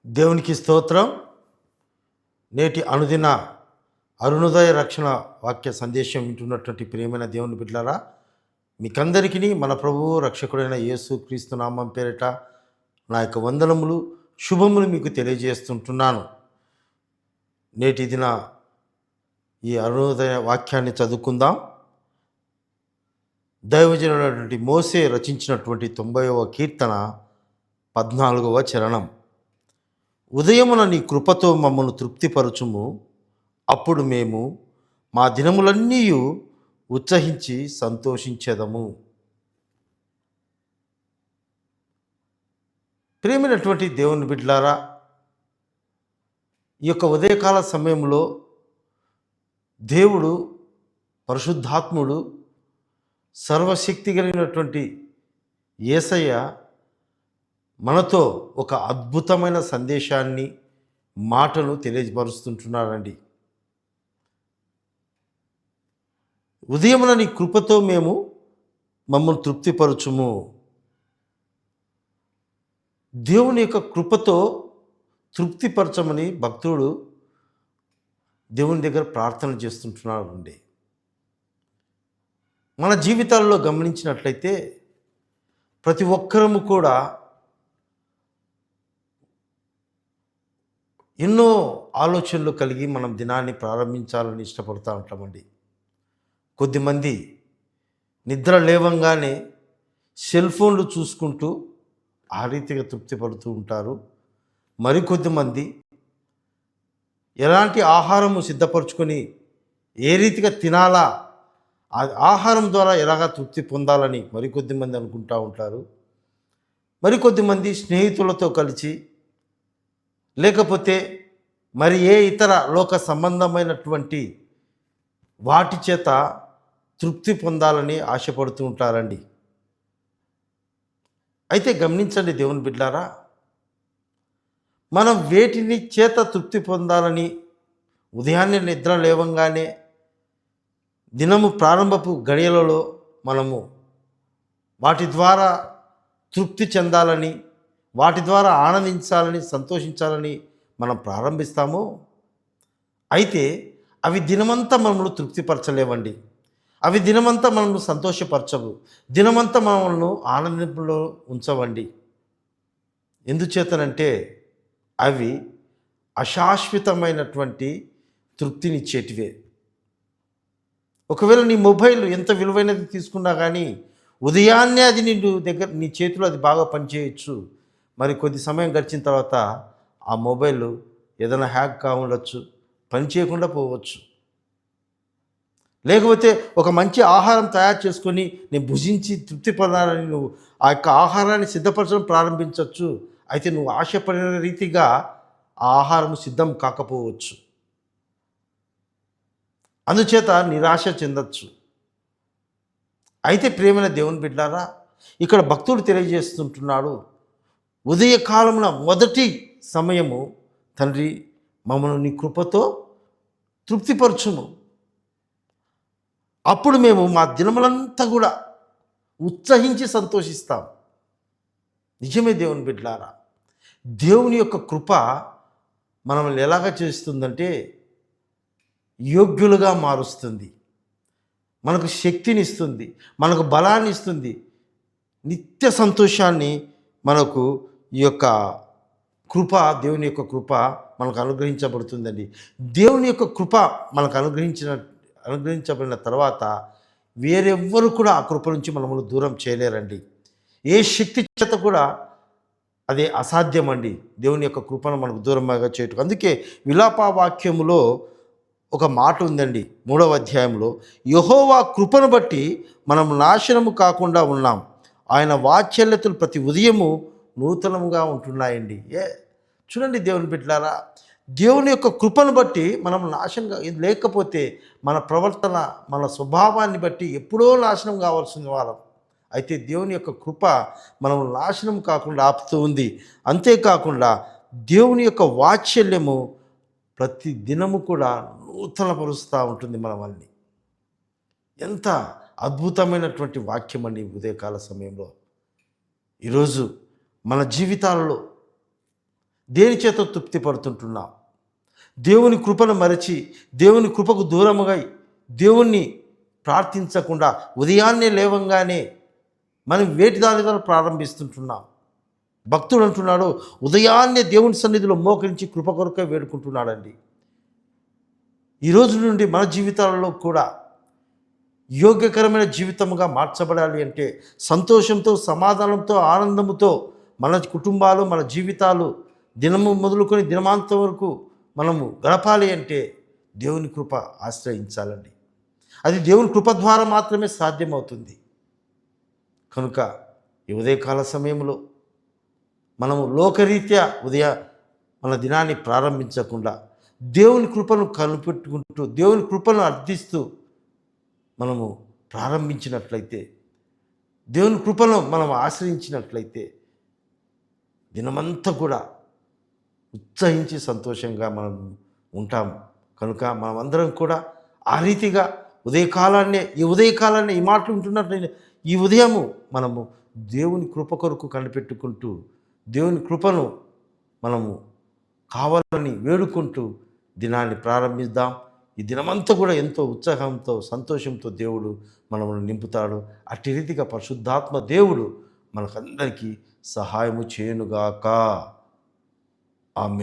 దేవునికి స్తోత్రం. నేటి అనుదిన అరుణోదయ రక్షణ వాక్య సందేశం వింటున్నటువంటి ప్రియమైన దేవుని బిడ్డలారా, మీకందరికీ మన ప్రభువు రక్షకుడైన యేసు క్రీస్తు నామం పేరిట నా యొక్క వందనములు, శుభములు మీకు తెలియజేస్తుంటున్నాను. నేటి దిన ఈ అరుణోదయ వాక్యాన్ని చదువుకుందాం. దైవజనుడైనటువంటి మోసే రచించినటువంటి 90వ కీర్తన 14వ చరణం. ఉదయమున నీ కృపతో మమ్మను తృప్తిపరచుము, అప్పుడు మేము మా దినములన్నీ ఉత్సహించి సంతోషించెదము. ప్రేమైనటువంటి దేవుని బిడ్డలారా, ఈ యొక్క ఉదయకాల సమయంలో దేవుడు పరిశుద్ధాత్ముడు సర్వశక్తి కలిగినటువంటి యేసయ్య మనతో ఒక అద్భుతమైన సందేశాన్ని, మాటను తెలియపరుస్తుంటున్నారండి. ఉదయమున నీ కృపతో మేము మమ్మల్ని తృప్తిపరచుము. దేవుని యొక్క కృపతో తృప్తిపరచమని భక్తుడు దేవుని దగ్గర ప్రార్థన చేస్తుంటున్నారండి. మన జీవితాల్లో గమనించినట్లయితే ప్రతి ఒక్కరము కూడా ఎన్నో ఆలోచనలు కలిగి మనం దినాన్ని ప్రారంభించాలని ఇష్టపడుతూ ఉంటామండి. కొద్దిమంది నిద్ర లేవంగానే సెల్ ఫోన్లు చూసుకుంటూ ఆ రీతిగా తృప్తి పడుతూ ఉంటారు. మరికొద్దిమంది ఎలాంటి ఆహారము సిద్ధపరచుకొని ఏ రీతిగా తినాలా, ఆ ఆహారం ద్వారా ఎలాగా తృప్తి పొందాలని మరికొద్దిమంది అనుకుంటూ ఉంటారు. మరికొద్దిమంది స్నేహితులతో కలిసి, లేకపోతే మరి ఏ ఇతర లోక సంబంధమైనటువంటి వాటి చేత తృప్తి పొందాలని ఆశపడుతూ ఉంటారండి. అయితే గమనించండి దేవుని బిడ్డలారా, మనం వేటిని చేత తృప్తి పొందాలని ఉదయాన్నే నిద్ర లేవంగానే దినము ప్రారంభపు గడియలలో మనము వాటి ద్వారా తృప్తి చెందాలని, వాటి ద్వారా ఆనందించాలని, సంతోషించాలని మనం ప్రారంభిస్తాము. అయితే అవి దినమంతా మనల్ని తృప్తిపరచలేవండి. అవి దినమంతా మనల్ని సంతోషపరచవు, దినమంతా మనల్ని ఆనందంలో ఉంచవండి. ఎందుచేతనంటే అవి అశాశ్వతమైనటువంటి తృప్తినిచ్చేటివే. ఒకవేళ నీ మొబైల్ ఎంత విలువైనది తీసుకున్నా కానీ ఉదయాన్నే అది నీ చేతిలో అది బాగా పనిచేయచ్చు. మరి కొద్ది సమయం గడిచిన తర్వాత ఆ మొబైల్ ఏదైనా హ్యాక్ కావచ్చు, పని చేయకుండా పోవచ్చు. లేకపోతే ఒక మంచి ఆహారం తయారు చేసుకొని నేను భుజించి తృప్తి పొందాలని నువ్వు ఆ యొక్క ఆహారాన్ని సిద్ధపరచడం ప్రారంభించవచ్చు. అయితే నువ్వు ఆశపడిన రీతిగా ఆ ఆహారం సిద్ధం కాకపోవచ్చు. అందుచేత నిరాశ చెందొచ్చు. అయితే ప్రియమైన దేవుని బిడ్డలారా, ఇక్కడ భక్తుడు తెలియజేస్తుంటున్నాడు, ఉదయకాలమున మొదటి సమయము తండ్రి మమ్మల్ని నీ కృపతో తృప్తిపరచుము, అప్పుడు మేము మా దినములంతా కూడా ఉత్సహించి సంతోషిస్తాం. నిజమే దేవుని బిడ్డలారా, దేవుని యొక్క కృప మనల్ని ఎలాగ చేస్తుందంటే యోగ్యులుగా మారుస్తుంది, మనకు శక్తిని ఇస్తుంది, మనకు బలాన్ని ఇస్తుంది, నిత్య సంతోషాన్ని మనకు ఈ యొక్క కృప, దేవుని యొక్క కృప మనకు అనుగ్రహించబడుతుందండి. దేవుని యొక్క కృప మనకు అనుగ్రహించబడిన తర్వాత వేరెవ్వరు కూడా ఆ కృప నుంచి మనల్ని దూరం చేయలేరండి. ఏ శక్తి చేత కూడా అదే అసాధ్యమండి దేవుని యొక్క కృపను మనకు దూరంగా చేయటం. అందుకే విలాప వాక్యములో ఒక మాట ఉందండి, 3వ అధ్యాయంలో, యెహోవా కృపను బట్టి మనం నాశనము కాకుండా ఉన్నాం, ఆయన వాత్సల్యతలు ప్రతి ఉదయము నూతనముగా ఉంటున్నాయండి. చూడండి దేవుని బిడ్డలారా, దేవుని యొక్క కృపను బట్టి మనం నాశనంగా, లేకపోతే మన ప్రవర్తన, మన స్వభావాన్ని బట్టి ఎప్పుడో నాశనం కావాల్సిన వాళ్ళం. అయితే దేవుని యొక్క కృప మనం నాశనం కాకుండా ఆపుతూ ఉంది. అంతేకాకుండా దేవుని యొక్క వాత్సల్యము ప్రతి దినము కూడా నూతనపరుస్తూ ఉంటుంది మనల్ని. ఎంత అద్భుతమైనటువంటి వాక్యం అండి ఉదయకాల సమయంలో. ఈరోజు మన జీవితాలలో దేని చేత తృప్తి పడుతుంటున్నాం? దేవుని కృపను మరచి, దేవుని కృపకు దూరముగా, దేవుణ్ణి ప్రార్థించకుండా ఉదయాన్నే లేవంగానే మనం వేటి దాని ద్వారా ప్రారంభిస్తుంటున్నాం. భక్తుడు అంటున్నాడు, ఉదయాన్నే దేవుని సన్నిధిలో మోకరించి కృప కొరకే వేడుకుంటున్నాడండి. ఈరోజు నుండి మన జీవితాలలో కూడా యోగ్యకరమైన జీవితముగా మార్చబడాలి అంటే సంతోషంతో, సమాధానంతో, ఆనందముతో మన కుటుంబాలు, మన జీవితాలు దినము మొదలుకొని దినమాంతం వరకు మనము గడపాలి అంటే దేవుని కృప ఆశ్రయించాలండి. అది దేవుని కృప ద్వారా మాత్రమే సాధ్యమవుతుంది. కనుక ఈ ఉదయకాల సమయంలో మనము లోకరీత్యా మన దినాన్ని ప్రారంభించకుండా దేవుని కృపను కనిపెట్టుకుంటూ, దేవుని కృపను అర్థిస్తూ మనము ప్రారంభించినట్లయితే, దేవుని కృపను మనం ఆశ్రయించినట్లయితే దినమంతా కూడా ఉత్సహించి సంతోషంగా మనం ఉంటాము. కనుక మనమందరం కూడా ఆ రీతిగా ఈ ఉదయకాలాన్ని ఈ మాటలు ఉంటున్నట్లయితే ఈ ఉదయము మనము దేవుని కృప కొరకు కనిపెట్టుకుంటూ, దేవుని కృపను మనము కావాలని వేడుకుంటూ దినాన్ని ప్రారంభిద్దాం. ఈ దినమంతా కూడా ఎంతో ఉత్సాహంతో, సంతోషంతో దేవుడు మనల్ని నింపుతాడు. అట్టి రీతిగా పరిశుద్ధాత్మ దేవుడు మనకందరికీ సహాయము చేయునుగాక. ఆమేన్.